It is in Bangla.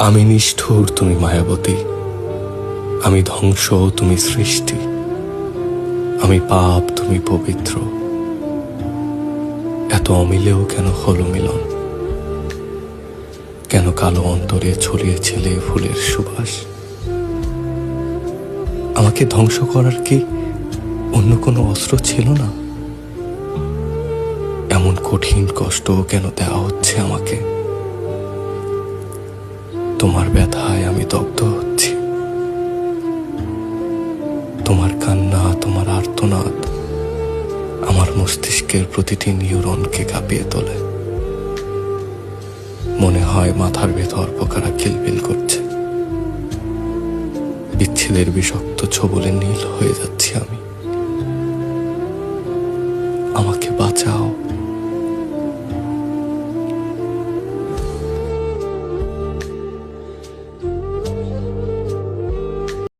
আমি নিষ্ঠুর, তুমি মায়াবতী। আমি ধ্বংস, তুমি সৃষ্টি। আমি পাপ, তুমি পবিত্র। এত অমিলেও কেন হলো মিলন? কেন কালো অন্তরে ছড়িয়েছিলে ফুলের সুবাস? আমাকে ধ্বংস করার কি অন্য কোনো অস্ত্র ছিল না? এমন কঠিন কষ্ট কেন দেওয়া হচ্ছে আমাকে? তোমার ব্যথায় আমি দগ্ধ হচ্ছি। তোমার কান্না, তোমার আর্তনাদ আমার মস্তিষ্কের প্রতিটি নিউরনকে কাঁপিয়ে তোলে। মনে হয় মাথার ভেতর পোকারা কিলবিল করছে। বিচ্ছেদের বিষাক্ত ছোবলে নীল হয়ে যাচ্ছি আমি।